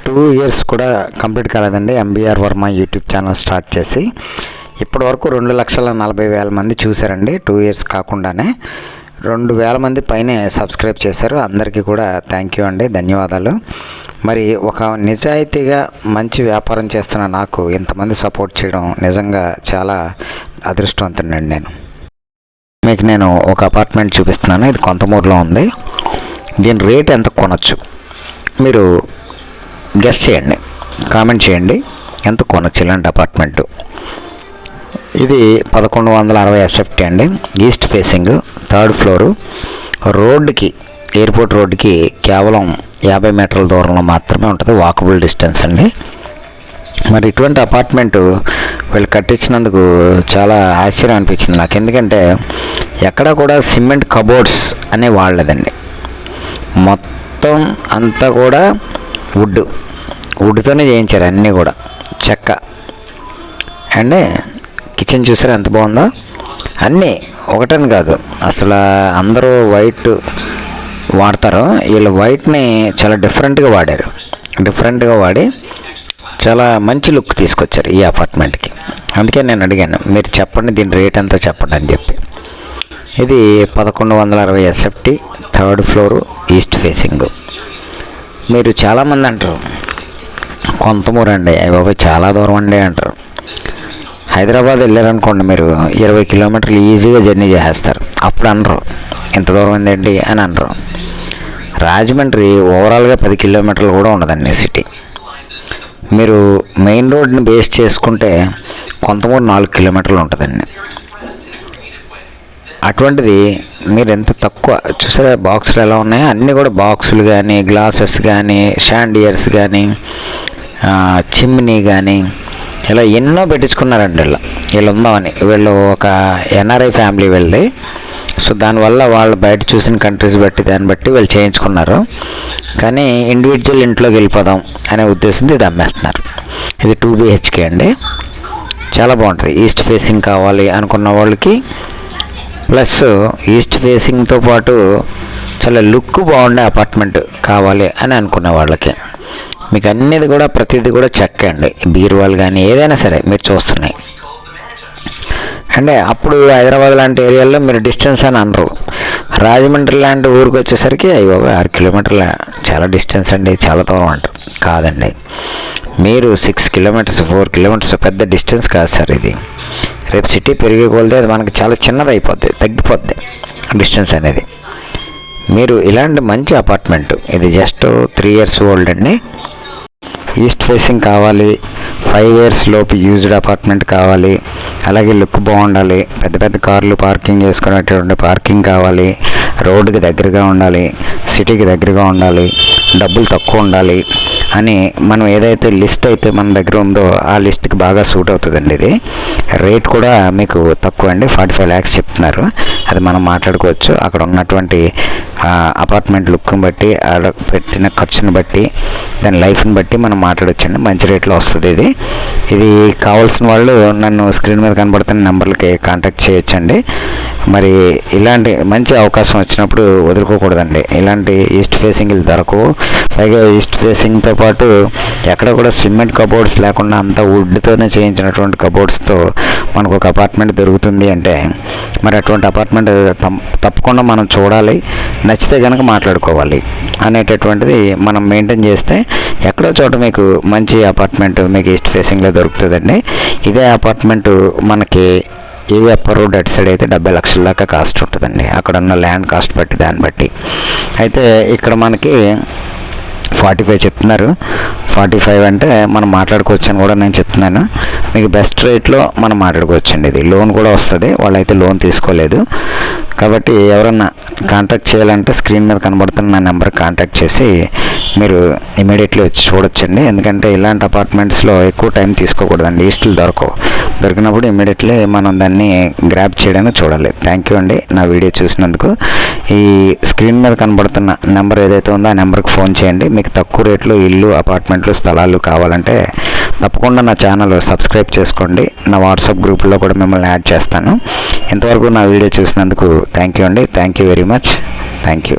2 years కూడా complete కాలేదండి MBR Varma YouTube channel start చేసి. ఇప్పటి వరకు 2,40,000 మంది చూశారండి. 2 ఇయర్స్ కాకుండానే 2,000 మంది పైనే సబ్స్క్రైబ్ చేశారు. అందరికీ కూడా థ్యాంక్ యూ అండి, ధన్యవాదాలు. మరి ఒక నిజాయితీగా మంచి వ్యాపారం చేస్తున్న నాకు ఇంతమంది సపోర్ట్ చేయడం నిజంగా చాలా అదృష్టవంతుడండి. మీకు నేను ఒక అపార్ట్మెంట్ చూపిస్తున్నాను. ఇది కొంతమూరులో ఉంది. దీని రేట్ ఎంత కొనొచ్చు మీరు గెస్ చేయండి, కామెంట్ చేయండి. ఎంత కొనొచ్చు ఇలాంటి అపార్ట్మెంటు? ఇది 1160 ఎస్ఎఫ్టీ అండి. East facing, 3rd floor. రోడ్డుకి, ఎయిర్పోర్ట్ రోడ్డుకి కేవలం 50 మీటర్ల దూరంలో మాత్రమే ఉంటుంది, వాకబుల్ డిస్టెన్స్ అండి. మరి ఇటువంటి అపార్ట్మెంటు వీళ్ళు కట్టించినందుకు చాలా ఆశ్చర్యం అనిపించింది నాకు. ఎందుకంటే ఎక్కడ కూడా సిమెంట్ కబోర్డ్స్ అనే వాడలేదండి. మొత్తం అంతా కూడా వుడ్తోనే చేయించారు, అన్నీ కూడా చెక్క అండి. కిచెన్ చూసారా ఎంత బాగుందో? అన్నీ ఒకటని కాదు, అసలు అందరూ వైట్ వాడతారు, వీళ్ళు వైట్ని చాలా డిఫరెంట్గా వాడి చాలా మంచి లుక్ తీసుకొచ్చారు ఈ అపార్ట్మెంట్కి. అందుకే నేను అడిగాను, మీరు చెప్పండి దీని రేట్ ఎంతో చెప్పండి అని చెప్పి. ఇది 1160 SFT, 3rd floor, east facing. మీరు చాలామంది అంటారు కొంతమూరు అండి, బాబు చాలా దూరం అండి అంటారు. హైదరాబాద్ వెళ్ళారనుకోండి, మీరు 20 కిలోమీటర్లు ఈజీగా జర్నీ చేసేస్తారు. అప్పుడు అనరు ఎంత దూరం ఉందండి అని అనరు. రాజమండ్రి ఓవరాల్గా 10 కిలోమీటర్లు కూడా ఉండదండి సిటీ. మీరు మెయిన్ రోడ్ని బేస్ చేసుకుంటే కొంతమూరు 4 కిలోమీటర్లు ఉంటుందండి. అటువంటిది మీరు ఎంత తక్కువ చూసారా, బాక్సులు ఎలా ఉన్నాయో అన్నీ కూడా బాక్సులు కానీ, గ్లాసెస్ కానీ, షాండియర్స్ కానీ, చిమ్నీ కానీ ఇలా ఎన్నో పెట్టించుకున్నారండి. వీళ్ళు ఉందామని, వీళ్ళు ఒక ఎన్ఆర్ఐ ఫ్యామిలీ వెళ్ళి, సో దానివల్ల వాళ్ళు బయట చూసిన కంట్రీస్ బట్టి దాన్ని బట్టి వీళ్ళు చేయించుకున్నారు. కానీ ఇండివిజువల్ ఇంట్లోకి వెళ్ళిపోదాం అనే ఉద్దేశంతో ఇది అమ్మేస్తున్నారు. ఇది 2 BHK అండి, చాలా బాగుంటుంది. ఈస్ట్ ఫేసింగ్ కావాలి అనుకున్న వాళ్ళకి, ప్లస్ ఈస్ట్ ఫేసింగ్తో పాటు చాలా లుక్ బాగుండే అపార్ట్మెంట్ కావాలి అని అనుకునే వాళ్ళకి మీకు అన్నిది కూడా ప్రతిదీ కూడా చెక్క అండి. బీరువాలు కానీ ఏదైనా సరే మీరు చూస్తున్నాయి అంటే. అప్పుడు హైదరాబాద్ లాంటి ఏరియాల్లో మీరు డిస్టెన్స్ అని అనరు. రాజమండ్రి లాంటి ఊరికి వచ్చేసరికి అయ్యో 6 కిలోమీటర్ల చాలా డిస్టెన్స్ అండి, చాలా దూరం అంటారు. కాదండి, మీరు 6 కిలోమీటర్స్ 4 కిలోమీటర్స్ పెద్ద డిస్టెన్స్ కాదు సార్ ఇది. రేపు సిటీ పెరిగే కొలితే అది మనకి చాలా చిన్నది అయిపోద్ది, తగ్గిపోద్ది డిస్టెన్స్ అనేది. మీరు ఇలాంటి మంచి అపార్ట్మెంటు, ఇది జస్ట్ 3 ఇయర్స్ ఓల్డ్ అండి. ఈస్ట్ ఫేసింగ్ కావాలి, 5 ఇయర్స్ లోపు యూజ్డ్ అపార్ట్మెంట్ కావాలి, అలాగే లుక్ బాగుండాలి, పెద్ద పెద్ద కార్లు పార్కింగ్ చేసుకునేటువంటి పార్కింగ్ కావాలి, రోడ్డుకి దగ్గరగా ఉండాలి, సిటీకి దగ్గరగా ఉండాలి, డబ్బులు తక్కువ ఉండాలి అని మనం ఏదైతే లిస్ట్ అయితే మన దగ్గర ఉందో ఆ లిస్ట్కి బాగా సూట్ అవుతుందండి. ఇది రేట్ కూడా మీకు తక్కువ అండి, 45 lakhs చెప్తున్నారు. అది మనం మాట్లాడుకోవచ్చు. అక్కడ ఉన్నటువంటి అపార్ట్మెంట్ లుక్ని బట్టి, ఆడ పెట్టిన ఖర్చుని బట్టి, దాని లైఫ్ని బట్టి మనం మాట్లాడొచ్చండి. మంచి రేట్లో వస్తుంది ఇది. ఇది కావాల్సిన వాళ్ళు నన్ను స్క్రీన్ మీద కనబడుతున్న నెంబర్లకి కాంటాక్ట్ చేయొచ్చండి. మరి ఇలాంటి మంచి అవకాశం వచ్చినప్పుడు వదులుకోకూడదండి. ఇలాంటి ఈస్ట్ ఫేసింగ్ దొరకవు. పైగా ఈస్ట్ ఫేసింగ్తో పాటు ఎక్కడ కూడా సిమెంట్ కబోర్డ్స్ లేకుండా అంతా వుడ్తోనే చేయించినటువంటి కబోర్డ్స్తో మనకు ఒక అపార్ట్మెంట్ దొరుకుతుంది అంటే, మరి అటువంటి అపార్ట్మెంట్ తప్పకుండా మనం చూడాలి, నచ్చితే కనుక మాట్లాడుకోవాలి అనేటటువంటిది మనం మెయింటైన్ చేస్తే ఎక్కడో చోట మీకు మంచి అపార్ట్మెంట్ మీకు ఈస్ట్ ఫేసింగ్లో దొరుకుతుందండి. ఇదే అపార్ట్మెంటు మనకి అప్పర్ రోడ్ అటు సైడ్ అయితే 70 లక్షల దాకా కాస్ట్ ఉంటుందండి, అక్కడ ఉన్న ల్యాండ్ కాస్ట్ బట్టి, దాన్ని బట్టి. అయితే ఇక్కడ మనకి 45 చెప్తున్నారు. 45 అంటే మనం మాట్లాడుకోవచ్చు అని కూడా నేను చెప్తున్నాను. మీకు బెస్ట్ రేట్లో మనం మాట్లాడుకోవచ్చండి. ఇది లోన్ కూడా వస్తుంది, వాళ్ళైతే లోన్ తీసుకోలేదు. కాబట్టి ఎవరన్నా కాంటాక్ట్ చేయాలంటే స్క్రీన్ మీద కనబడుతున్న నా నెంబర్కి కాంటాక్ట్ చేసి మీరు ఇమీడియట్లీ వచ్చి చూడొచ్చండి. ఎందుకంటే ఇలాంటి అపార్ట్మెంట్స్లో ఎక్కువ టైం తీసుకోకూడదండి, ఈస్టులు దొరికినప్పుడు ఇమీడియట్లీ మనం దాన్ని గ్రాప్ చేయడానికి చూడాలి. థ్యాంక్ యూ అండి నా వీడియో చూసినందుకు. ఈ స్క్రీన్ మీద కనబడుతున్న నెంబర్ ఏదైతే ఉందో ఆ నెంబర్కి ఫోన్ చేయండి. మీకు తక్కువ రేట్లో ఇల్లు, అపార్ట్మెంట్లు, స్థలాలు కావాలంటే తప్పకుండా నా ఛానల్ సబ్స్క్రైబ్ చేసుకోండి. నా వాట్సాప్ గ్రూప్లో కూడా మిమ్మల్ని యాడ్ చేస్తాను. ఇంతవరకు నా వీడియో చూసినందుకు థ్యాంక్ యూ అండి. Thank you very much. Thank you.